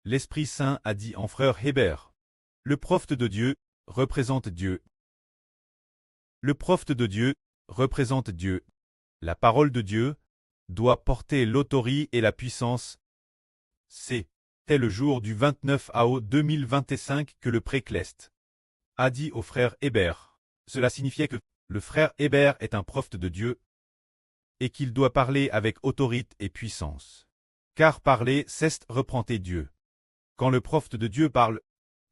L'Esprit Saint a dit en frère Hébert. Le prophète de Dieu représente Dieu. Le prophète de Dieu représente Dieu. La parole de Dieu doit porter l'autorité et la puissance. C'était le jour du 29 août 2025 que le précleste a dit au frère Hébert. Cela signifiait que le frère Hébert est un prophète de Dieu et qu'il doit parler avec autorité et puissance. Car parler, c'est représenter Dieu. Quand le prophète de Dieu parle,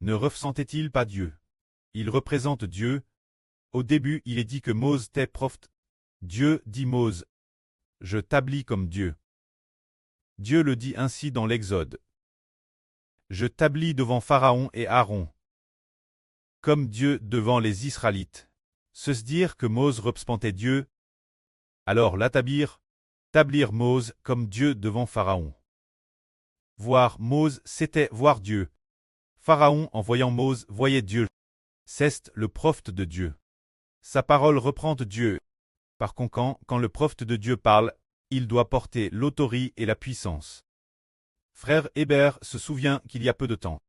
ne ressentait-il pas Dieu? Il représente Dieu. Au début, il est dit que Mose était prophète. Dieu dit Mose, je t'établis comme Dieu. Dieu le dit ainsi dans l'Exode. Je t'établis devant Pharaon et Aaron, comme Dieu devant les Israélites. Se dire que Mose représentait Dieu. Alors l'établir Mose comme Dieu devant Pharaon. Voir Mose, c'était voir Dieu. Pharaon, en voyant Mose, voyait Dieu. C'est le prophète de Dieu. Sa parole reprend Dieu. Par conséquent, quand le prophète de Dieu parle, il doit porter l'autorité et la puissance. Frère Hébert se souvient qu'il y a peu de temps,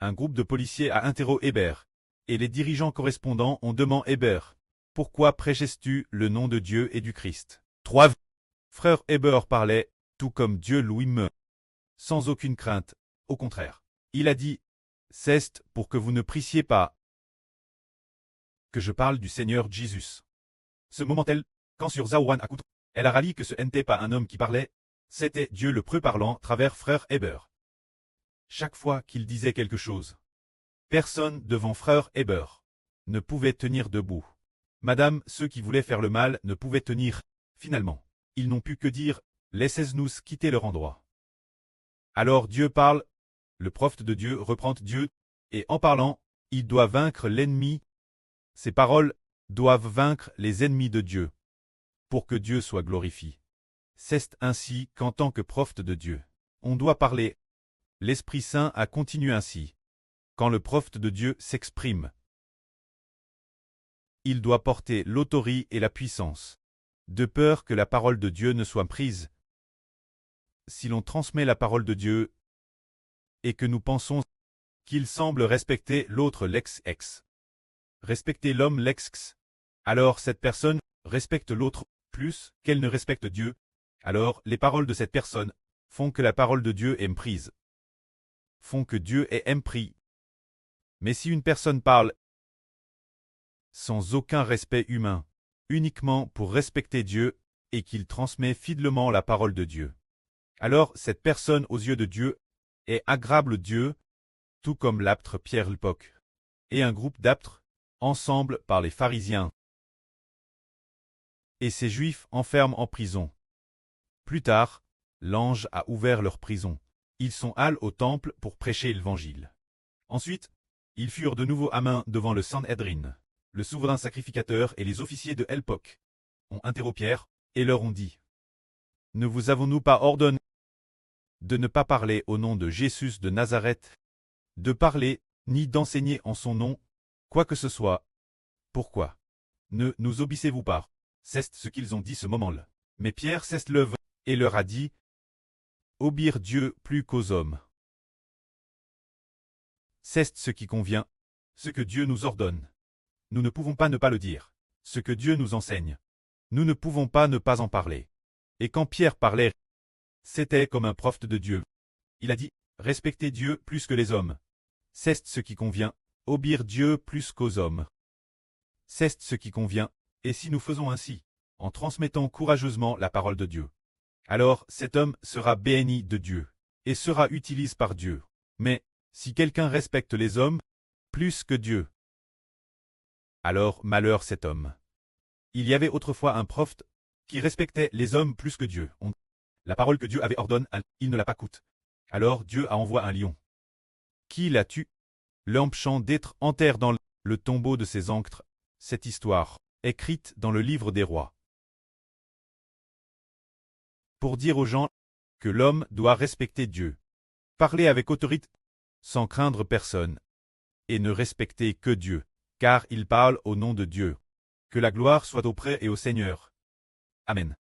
un groupe de policiers a interrogé Hébert, et les dirigeants correspondants ont demandé Hébert, pourquoi prêches-tu le nom de Dieu et du Christ? 3. Frère Hébert parlait, tout comme Dieu lui-même, sans aucune crainte, au contraire. Il a dit, c'est pour que vous ne prissiez pas que je parle du Seigneur Jésus. Ce moment-là, quand sur Zaouan Akout, elle a rallié que ce n'était pas un homme qui parlait, c'était Dieu le preux parlant travers frère Hébert. Chaque fois qu'il disait quelque chose, personne devant frère Hébert ne pouvait tenir debout. Madame, ceux qui voulaient faire le mal ne pouvaient tenir. Finalement, ils n'ont pu que dire, laissez-nous quitter leur endroit. Alors Dieu parle, le prophète de Dieu reprend Dieu, et en parlant, il doit vaincre l'ennemi. Ses paroles doivent vaincre les ennemis de Dieu, pour que Dieu soit glorifié. C'est ainsi qu'en tant que prophète de Dieu, on doit parler. L'Esprit Saint a continué ainsi. Quand le prophète de Dieu s'exprime, il doit porter l'autorité et la puissance, de peur que la parole de Dieu ne soit prise. Si l'on transmet la parole de Dieu, et que nous pensons qu'il semble respecter l'autre l'ex, respecter l'homme l'ex, alors cette personne respecte l'autre plus qu'elle ne respecte Dieu, alors les paroles de cette personne font que la parole de Dieu est prise, font que Dieu est impris. Mais si une personne parle sans aucun respect humain, uniquement pour respecter Dieu, et qu'il transmet fidèlement la parole de Dieu, alors cette personne aux yeux de Dieu est agréable Dieu, tout comme l'apôtre Pierre l'époque, et un groupe d'apôtres, ensemble par les pharisiens. Et ces Juifs enferment en prison. Plus tard, l'ange a ouvert leur prison. Ils sont allés au temple pour prêcher l'évangile. Ensuite, ils furent de nouveau à main devant le Sanhédrin. Le souverain sacrificateur et les officiers de l'époque ont interrogé Pierre et leur ont dit, ne vous avons-nous pas ordonné de ne pas parler au nom de Jésus de Nazareth, de parler ni d'enseigner en son nom, quoi que ce soit? Pourquoi ne nous obéissez-vous pas? C'est ce qu'ils ont dit ce moment-là. Mais Pierre s'élève et leur a dit, obéir Dieu plus qu'aux hommes. C'est ce qui convient, ce que Dieu nous ordonne. Nous ne pouvons pas ne pas le dire. Ce que Dieu nous enseigne, nous ne pouvons pas ne pas en parler. Et quand Pierre parlait, c'était comme un prophète de Dieu. Il a dit, respectez Dieu plus que les hommes. C'est ce qui convient, obéir Dieu plus qu'aux hommes. C'est ce qui convient, et si nous faisons ainsi, en transmettant courageusement la parole de Dieu, alors cet homme sera béni de Dieu, et sera utilisé par Dieu. Mais, si quelqu'un respecte les hommes, plus que Dieu, alors malheur cet homme. Il y avait autrefois un prophète qui respectait les hommes plus que Dieu. La parole que Dieu avait ordonnée, il ne l'a pas coûte. Alors Dieu a envoyé un lion. Qui l'a tué? L'empêchant d'être enterré dans le tombeau de ses ancêtres. Cette histoire, écrite dans le livre des rois, pour dire aux gens que l'homme doit respecter Dieu, parler avec autorité, sans craindre personne, et ne respecter que Dieu, car il parle au nom de Dieu. Que la gloire soit auprès et au Seigneur. Amen.